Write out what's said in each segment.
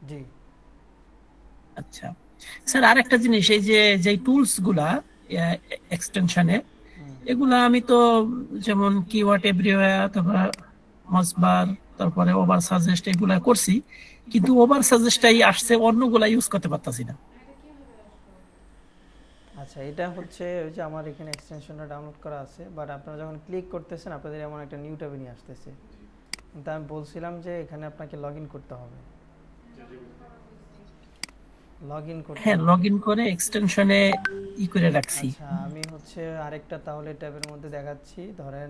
জি। আচ্ছা স্যার, আরেকটা জিনিস, এই যে যে টুলস গুলা এক্সটেনশনে, হুম। এগুলা আমি তো যেমন কিওয়ার্ড এভরিওয়্যার, তারপর মসবার, তারপরে ওভার সাজেস্ট এগুলা করছি, কিন্তু ওভার সাজেস্টটাই আসছে, অন্যগুলা ইউজ করতে পারতাছি না। আচ্ছা, এটা হচ্ছে ওই যে আমার এখানে এক্সটেনশনটা ডাউনলোড করা আছে, বাট আপনারা যখন ক্লিক করতেছেন আপনাদের এমন একটা নিউ ট্যাবে নিয়ে আসতেছে। কিন্তু আমি বলছিলাম যে এখানে আপনাকে লগ ইন করতে হবে, লগ ইন করতে হ্যাঁ, হবে। লগ ইন করে এক্সটেনশনে ই করে রাখছি। আচ্ছা, আমি হচ্ছে আরেকটা তাহলে ট্যাবের মধ্যে দেখাচ্ছি, ধরেন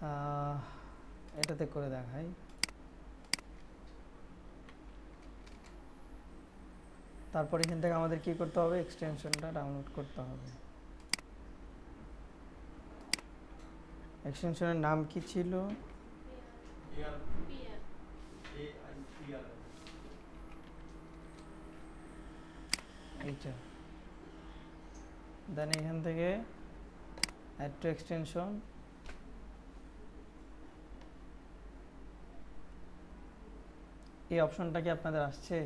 আহ, এটাতে করে দেখাই। তারপর এখান থেকে আমাদের কি করতে হবে, এক্সটেনশনটা ডাউনলোড করতে হবে। এক্সটেনশনের নাম কি ছিল? এইটা। দেন এখান থেকে অ্যাড টু এক্সটেনশন, এই অপশনটা কি আপনাদের আসছে?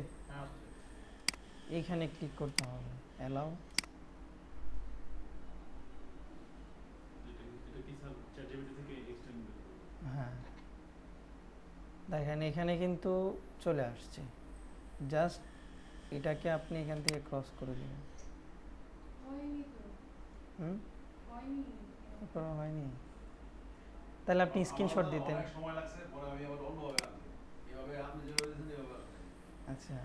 এইখানে ক্লিক করতে হবে, অ্যালাউ। হ্যাঁ, দেখেন এখানে কিন্তু চলে আসছে। জাস্ট এটাকে আপনি এখান থেকে ক্রস করে দিবেন। হুম, তারপর হয়নি, তাহলে আপনি স্ক্রিনশট দিতেন। আচ্ছা।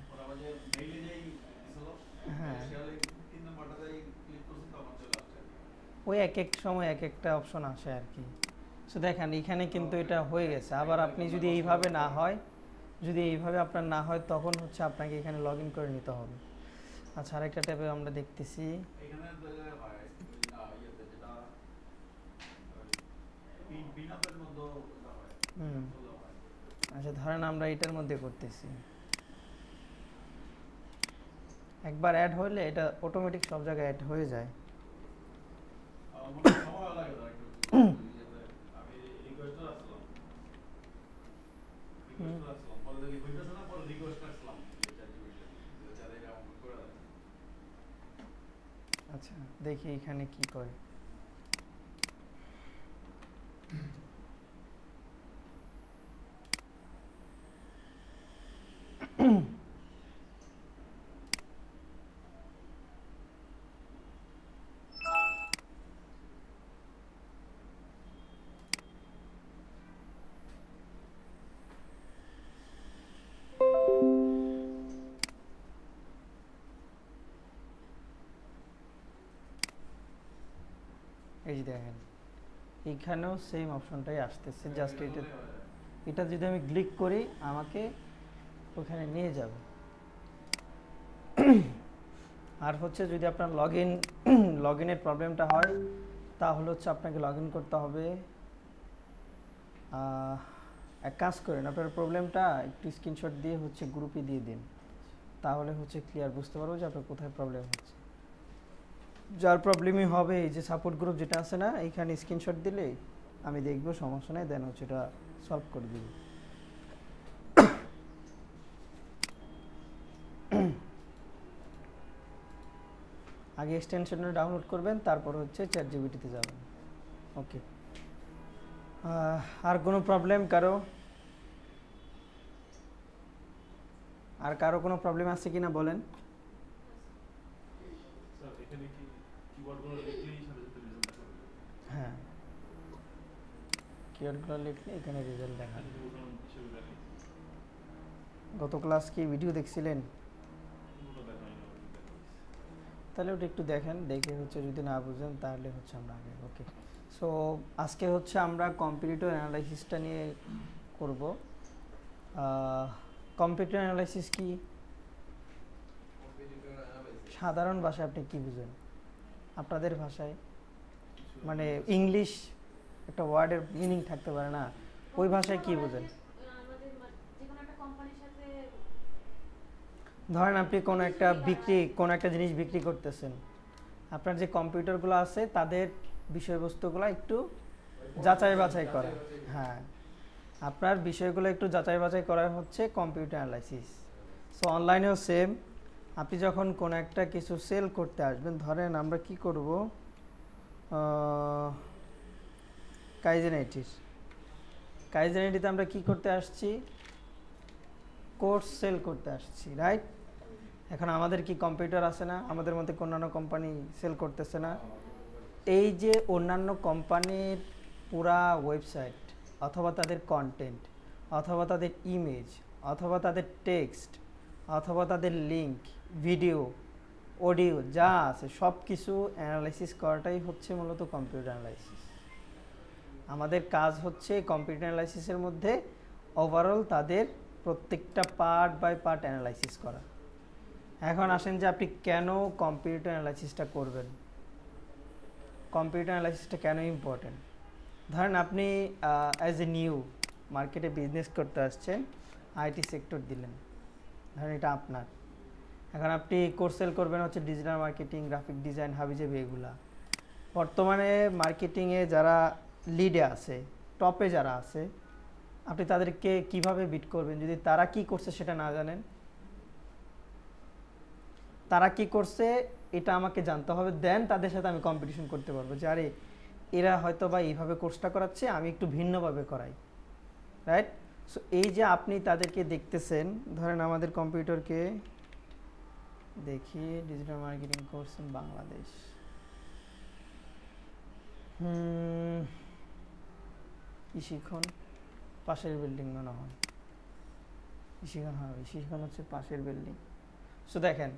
হ্যাঁ, ওই এক এক সময় এক একটা অপশন আসে আর কি। সো দেখেন এখানে কিন্তু এটা হয়ে গেছে। আবার আপনি যদি এইভাবে না হয়, যদি এইভাবে আপনার না হয়, তখন হচ্ছে আপনাকে এখানে লগ ইন করে নিতে হবে। আচ্ছা, আরেকটা ট্যাবে আমরা দেখতেছি। হুম। আচ্ছা, ধরেন আমরা এটার মধ্যে করতেছি, একবার অ্যাড হলে এটা অটোমেটিক সব জায়গায় অ্যাড হয়ে যায়। হুম। আচ্ছা, দেখি এখানে কি করে। এই যে দেখেন এইখানেও সেম অপশনটাই আসতেছে, জাস্ট এটা, এটা যদি আমি ক্লিক করি আমাকে ওখানে নিয়ে যাবে। আর হচ্ছে যদি আপনার লগ ইনের প্রবলেমটা হয়, তাহলে হচ্ছে আপনাকে লগ ইন করতে হবে। এক কাজ করেন, আপনার প্রবলেমটা একটু স্ক্রিনশট দিয়ে হচ্ছে গ্রুপে দিয়ে দিন, তাহলে হচ্ছে ক্লিয়ার বুঝতে পারবো যে আপনার কোথায় প্রবলেম হচ্ছে। যার প্রবলেমই হবে, এই যে সাপোর্ট গ্রুপ যেটা আছে না, এইখানে স্ক্রিনশট দিলে আমি দেখবো, সমস্যা নেই, দেন হচ্ছে এটা সলভ করে দিব। আগে এক্সটেনশনটা ডাউনলোড করবেন, তারপর হচ্ছে চ্যাট জিপিটিতে যাবেন। ওকে। আর কোনো প্রবলেম কারো? আর কারো কোনো প্রবলেম আছে কিনা বলেন। হ্যাঁ, কিওয়ার্ডগুলো লিখলে এখানে রেজাল্ট দেখাবে। গত ক্লাস কি ভিডিও দেখছিলেন? তাহলে ওটা একটু দেখেন, দেখে হচ্ছে যদি না বুঝেন তাহলে হচ্ছে আমরা আগে। ওকে। সো আজকে হচ্ছে আমরা কম্পিটিটর অ্যানালাইসিসটা নিয়ে করব। কম্পিটিটর অ্যানালাইসিস কি? সাধারণ ভাষায় আপনি কি বুঝেন, আপনাদের ভাষায়? মানে ইংলিশ একটা ওয়ার্ডের মিনিং থাকতে পারে না, ওই ভাষায় কি বুঝেন? ধরেন আপনি কোনো একটা জিনিস বিক্রি করতেছেন, আপনার যে কম্পিউটারগুলো আছে তাদের বিষয়বস্তুগুলো একটু যাচাই বাছাই করা। হ্যাঁ, আপনার বিষয়গুলো একটু যাচাই বাছাই করা হচ্ছে কম্পিউটার অ্যানালাইসিস। সো অনলাইনেও সেম, আপনি যখন কোনো একটা কিছু সেল করতে আসবেন, ধরেন আমরা কি করব, কাইজেনাইটিতে আমরা কি করতে আসছি, কোর্স সেল করতে আসছি, রাইট? এখন আমাদের কি কম্পিউটার আছে না, আমাদের মধ্যে অন্যান্য কোম্পানি সেল করতেছে না? এই যে অন্যান্য কোম্পানির পুরা ওয়েবসাইট অথবা তাদের কন্টেন্ট অথবা তাদের ইমেজ অথবা তাদের টেক্সট অথবা তাদের লিঙ্ক, ভিডিও, অডিও যা আছে সব কিছু অ্যানালাইসিস করাটাই হচ্ছে মূলত কম্পিউটার অ্যানালাইসিস। আমাদের কাজ হচ্ছে কম্পিউটার অ্যানালাইসিসের মধ্যে ওভারঅল তাদের প্রত্যেকটা পার্ট বাই পার্ট অ্যানালাইসিস করা। এখন আসেন যে আপনি কেন কম্পিউটার অ্যানালাইসিসটা করবেন, কম্পিউটার অ্যানালাইসিসটা কেন ইম্পর্টেন্ট। ধরেন আপনি অ্যাজ এ নিউ মার্কেটে বিজনেস করতে আসছেন, আইটি সেক্টর দিলেন, ধরেন এটা আপনার। এখন আপনি কোর্স সেল করবেন হচ্ছে ডিজিটাল মার্কেটিং, গ্রাফিক ডিজাইন, হাবিজাবি, এগুলা। বর্তমানে মার্কেটিংয়ে যারা লিডে আছে, টপে যারা আছে, আপনি তাদেরকে কিভাবে বিট করবেন যদি তারা কি করছে সেটা না জানেন? তারা কি করছে এটা আমাকে জানতে হবে, দেন তাদের সাথে আমি কম্পিটিশন করতে পারবো যে আরে এরা হয়তো বা এইভাবে কোর্সটা করাচ্ছে, আমি একটু ভিন্নভাবে করাই, রাইট? সো এই যে আপনি তাদেরকে দেখতেছেন, ধরেন আমাদের কম্পিউটারকে দেখি, digital marketing course in Bangladesh, Eshikhon পাশের বিল্ডিং মনে হয়, ইশিখন, হ্যাঁ ইশিখন হচ্ছে পাশের বিল্ডিং। সো দেখেন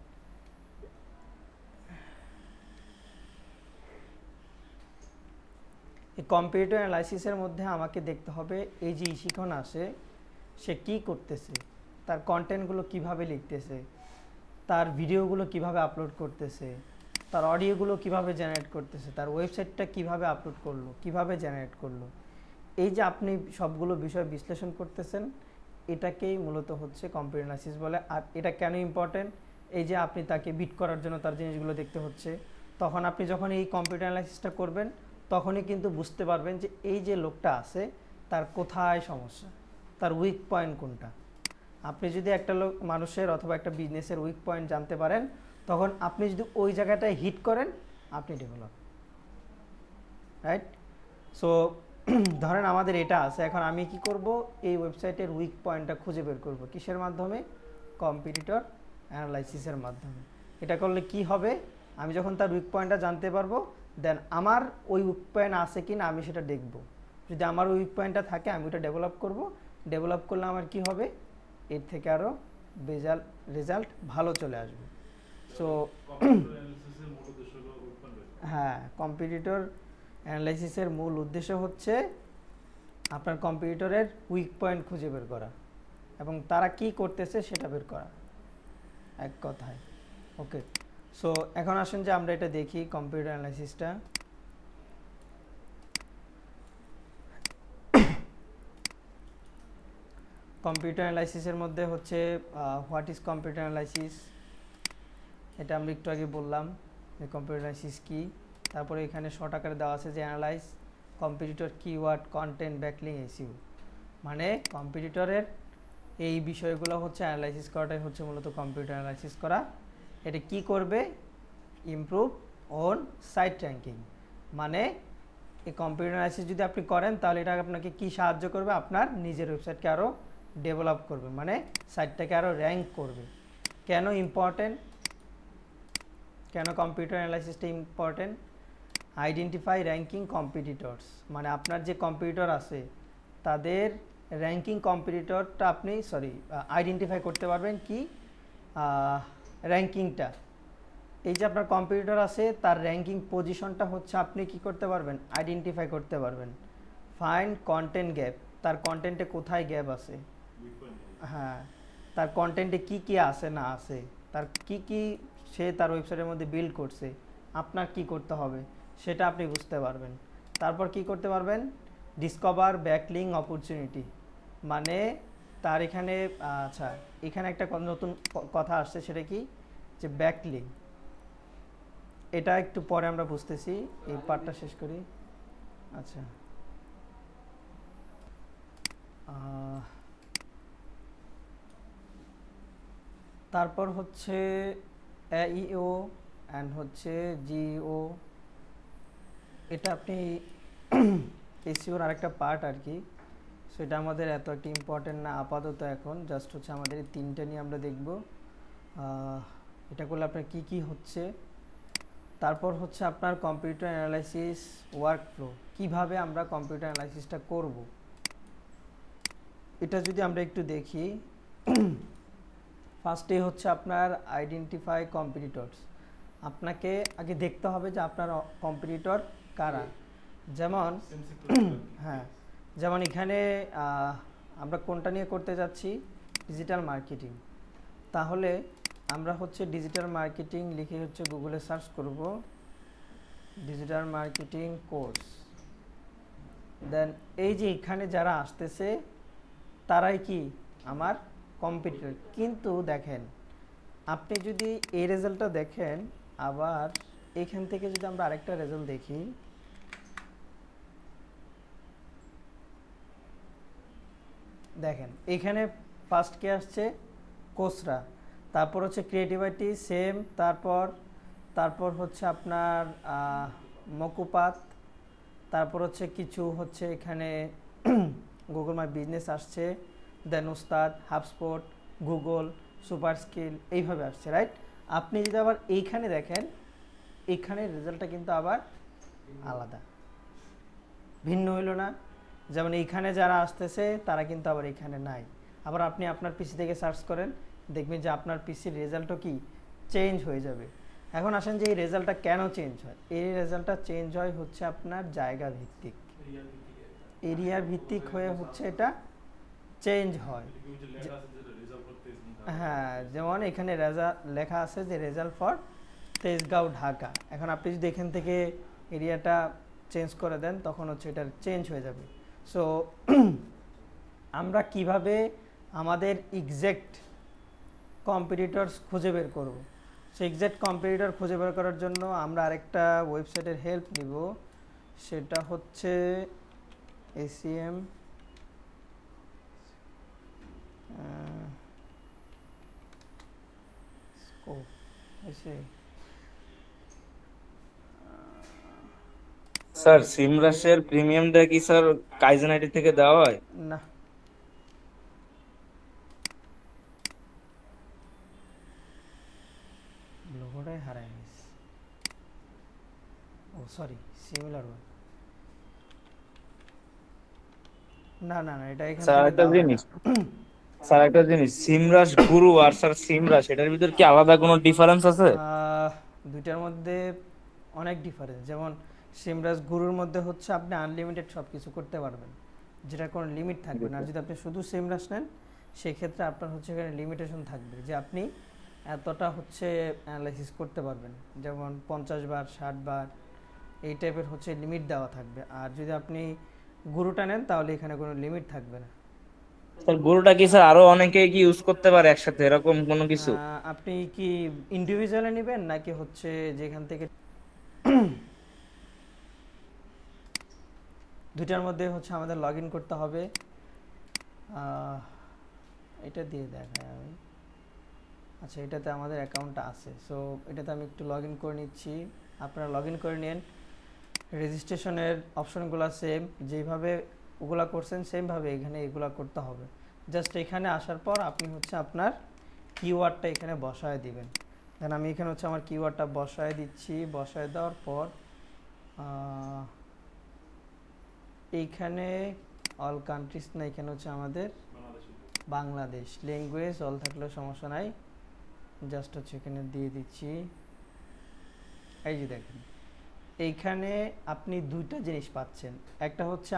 এই কম্পিউটার অ্যানালাইসিসের মধ্যে আমাকে দেখতে হবে এই যে ইশিখন আসে সে কি করতেছে, তার কন্টেন্টগুলো কিভাবে লিখতেছে, তার ভিডিওগুলো কিভাবে আপলোড করতেছে, তার অডিওগুলো কিভাবে জেনারেট করতেছে, তার ওয়েবসাইটটা কিভাবে আপলোড করলো, কিভাবে জেনারেট করলো। এই যে আপনি সবগুলো বিষয় বিশ্লেষণ করতেছেন, এটাকেই মূলত হচ্ছে কম্পিউটার অ্যানালাইসিস বলে। আর এটা কেন ইম্পর্টেন্ট, এই যে আপনি তাকে বিট করার জন্য তার জিনিসগুলো দেখতে হচ্ছে, তখন আপনি যখন এই কম্পিউটার অ্যানালাইসিসটা করবেন তখনই কিন্তু বুঝতে পারবেন যে এই যে লোকটা আছে তার কোথায় সমস্যা, তার উইক পয়েন্ট কোনটা। আপনি যদি একটা মানুষের অথবা একটা বিজনেসের উইক পয়েন্ট জানতে পারেন, তখন আপনি যদি ওই জায়গাটায় হিট করেন, আপনি ডেভেলপ, রাইট? সো ধরেন আমাদের এটা আছে, এখন আমি কি করব, এই ওয়েবসাইটের উইক পয়েন্টটা খুঁজে বের করব কিসের মাধ্যমে, কম্পিটিটর অ্যানালাইসিসের মাধ্যমে। এটা করলে কি হবে, আমি যখন তার উইক পয়েন্টটা জানতে পারবো, দেন আমার ওই উইক পয়েন্ট আছে কি না আমি সেটা দেখব। যদি আমার উইক পয়েন্টটা থাকে আমি ওটা ডেভেলপ করব, ডেভেলপ করলে আমার কি হবে, এর থেকে আরও রেজাল্ট ভালো চলে আসবে। সো হ্যাঁ, কম্পিটিটর অ্যানালাইসিসের মূল উদ্দেশ্য হচ্ছে আপনার কম্পিউটারের উইক পয়েন্ট খুঁজে বের করা এবং তারা কি করতেছে সেটা বের করা, এক কথায়। ওকে, সো এখন আসেন যে আমরা এটা দেখি কম্পিউটার অ্যানালাইসিসটা। কম্পিউটার অ্যানালাইসিসের মধ্যে হচ্ছে হোয়াট ইজ কম্পিউটার অ্যানালাইসিস, এটা আমরা একটু আগে বললাম যে কম্পিউটার অ্যানালাইসিস কী। তারপরে এখানে শর্ট আকারে দেওয়া আছে যে analyse competitor keyword, content, backlink, SEO. মানে কম্পিটিটরের এই বিষয়গুলো হচ্ছে অ্যানালাইসিস করাটাই হচ্ছে মূলত কম্পিউটার অ্যানালাইসিস করা। এটা কি করবে, ইমপ্রুভ অন সাইট র্যাঙ্কিং। মানে এই কম্পিউটার অ্যানালাইসিস যদি আপনি করেন তাহলে এটা আপনাকে কি সাহায্য করবে, আপনার নিজের ওয়েবসাইটকে আরও ডেভেলপ করবে, মানে সাইটটাকে আরও র্যাঙ্ক করবে। কেন ইম্পর্টেন্ট, কেন কম্পিউটার অ্যানালাইসিসটা ইম্পর্টেন্ট, আইডেন্টিফাই র্যাঙ্কিং কম্পিটিটরস। মানে আপনার যে কম্পিটিটর আছে তাদের র্যাঙ্কিং কম্পিটিটরটা আপনি আইডেন্টিফাই করতে পারবেন কি, র্যাঙ্কিংটা। এই যে আপনার কম্পিটিটর আছে তার র্যাঙ্কিং পজিশনটা হচ্ছে আপনি কি করতে পারবেন, আইডেন্টিফাই করতে পারবেন। ফাইন্ড কন্টেন্ট গ্যাপ, তার কন্টেন্টে কোথায় গ্যাপ আছে, হ্যাঁ তার কন্টেন্টে কি কি আছে না আছে, তার কি কি সে তার ওয়েবসাইটের মধ্যে বিল্ড করছে, আপনার কি করতে হবে সেটা আপনি বুঝতে পারবেন। তারপর কি করতে পারবেন, ডিসকভার ব্যাকলিং অপরচুনিটি। মানে তার এখানে আচ্ছা এখানে একটা নতুন কথা আসছে, সেটা কি, যে ব্যাকলিং। এটা একটু পরে আমরা বুঝতেছি, এই পার্টটা শেষ করি। আচ্ছা তারপর হচ্ছে AEO অ্যান্ড হচ্ছে GEO, এটা আপনি এসইওর আরেকটা পার্ট আর কি। সো এটা আমাদের এত একটা ইম্পর্টেন্ট না আপাতত, এখন জাস্ট হচ্ছে আমাদের এই তিনটে নিয়ে আমরা দেখব এটা করলে আপনার কি কি হচ্ছে। তারপর হচ্ছে আপনার কম্পিউটার অ্যানালাইসিস ওয়ার্কফ্লো, কিভাবে আমরা কম্পিউটার অ্যানালাইসিসটা করব, এটা যদি আমরা একটু দেখি। ফার্স্টে হচ্ছে আপনার আইডেন্টিফাই কম্পিটিটরস, আপনাকে আগে দেখতে হবে যে আপনার কম্পিটিটর কারা। যেমন হ্যাঁ, যেমন এখানে আমরা কোনটা নিয়ে করতে যাচ্ছি, ডিজিটাল মার্কেটিং। তাহলে আমরা হচ্ছে ডিজিটাল মার্কেটিং লিখে হচ্ছে গুগলে সার্চ করব ডিজিটাল মার্কেটিং কোর্স। দেন এই যে এখানে যারা আসতেছে তারাই কি আমার কম্পিটিটর। কিন্তু দেখেন, আপনি যদি এই রেজাল্টটা দেখেন, আবার এখান থেকে যদি আমরা আরেকটা রেজাল্ট দেখি, দেখেন এখানে ফার্স্ট কে আসছে, কোসরা, তারপর হচ্ছে ক্রিয়েটিভিটি সেম, তারপর হচ্ছে আপনার মকুপাত, তারপর হচ্ছে কিছু হচ্ছে এখানে গুগল মাই বিজনেস আসছে, দেন উস্তাদ, হাবস্পট, গুগল, সুপার স্কিল, এইভাবে আসছে, রাইট। আপনি যদি আবার এইখানে দেখেন, এইখানে রেজাল্টটা কিন্তু আবার আলাদা, ভিন্ন হইল না। যেমন এইখানে যারা আসতেছে তারা কিন্তু আবার এখানে নাই। আবার আপনি আপনার পিসি থেকে সার্চ করেন, দেখবেন যে আপনার পিসির রেজাল্টও কি চেঞ্জ হয়ে যাবে। এখন আসেন যে এই রেজাল্টটা কেন চেঞ্জ হয়। এই রেজাল্টটা চেঞ্জ হয় হচ্ছে আপনার জায়গা ভিত্তিক, এরিয়া ভিত্তিক হয়ে হচ্ছে এটা চেঞ্জ হয়। হ্যাঁ, যেমন এখানে লেখা আছে যে রেজাল্ট ফর তেজগাঁও ঢাকা। এখন আপনি যদি এখান থেকে এরিয়াটা চেঞ্জ করে দেন, তখন হচ্ছে এটা চেঞ্জ হয়ে যাবে। সো আমরা কিভাবে আমাদের এক্সাক্ট কম্পিটিটরস খুঁজে বের করব। সো এক্সাক্ট কম্পিটিটর খুঁজে বের করার জন্য আমরা আরেকটা ওয়েবসাইটের হেল্প নিব, সেটা হচ্ছে ACM স্কোপ। স্যার সিমরাশের প্রিমিয়ামটা কি স্যার কাইজেন আইডি থেকে দেওয়া হয়? না, লোগোটাই হারায় গেছে। ও সরি, সিমিলার ওয়ান। না না না, এটা এখান স্যার থেকে একটা দেওয়া হয় না। জিনিস স্যার একটা জিনিস সিমরাশ গুরু আর স্যার সিমরাশ এটার ভিতর কি আলাদা কোনো ডিফারেন্স আছে? দুইটার মধ্যে অনেক ডিফারেন্স। যেমন সিমরাজ গুরুর মধ্যে হচ্ছে আপনি আনলিমিটেড সব কিছু করতে পারবেন, যেটা কোনো লিমিট থাকবে না। আর যদি আপনি শুধু সিমরাজ নেন, সেক্ষেত্রে আপনার হচ্ছে এখানে লিমিটেশন থাকবে, যে আপনি এতটা হচ্ছে অ্যানালাইসিস করতে পারবেন, যেমন 50 বার 60 বার এই টাইপের হচ্ছে লিমিট দেওয়া থাকবে। আর যদি আপনি গুরুটা নেন, তাহলে এখানে কোনো লিমিট থাকবে না। স্যার গুরুটা কি স্যার আরো অনেকে কি ইউজ করতে পারে একসাথে, এরকম কোনো কিছু? আপনি কি ইন্ডিভিজুয়ালি নেবেন, নাকি হচ্ছে যেখান থেকে? দুইটার মধ্যে হচ্ছে আমাদের লগ ইন করতে হবে। এটা দিয়ে দেখায় আমি। আচ্ছা, এটাতে আমাদের অ্যাকাউন্টটা আছে, সো এটাতে আমি একটু লগ ইন করে নিচ্ছি। আপনারা লগ ইন করে নিন। রেজিস্ট্রেশনের অপশনগুলো সেম, যেভাবে ওগুলা করছেন সেমভাবে এখানে এগুলা করতে হবে। জাস্ট এখানে আসার পর আপনি হচ্ছে আপনার কিওয়ার্ডটা এখানে বসায় দিবেন। দেন আমি এখানে হচ্ছে আমার কিওয়ার্ডটা বসায় দিচ্ছি। বসায় দেওয়ার পর এইখানে অল কান্ট্রিজ না, এখানে হচ্ছে আমাদের বাংলাদেশ। ল্যাঙ্গুয়েজ অল থাকলেও সমস্যা নাই, জাস্ট হচ্ছে এখানে দিয়ে দিচ্ছি। এই যে দেখেন, এইখানে আপনি দুইটা জিনিস পাচ্ছেন। একটা হচ্ছে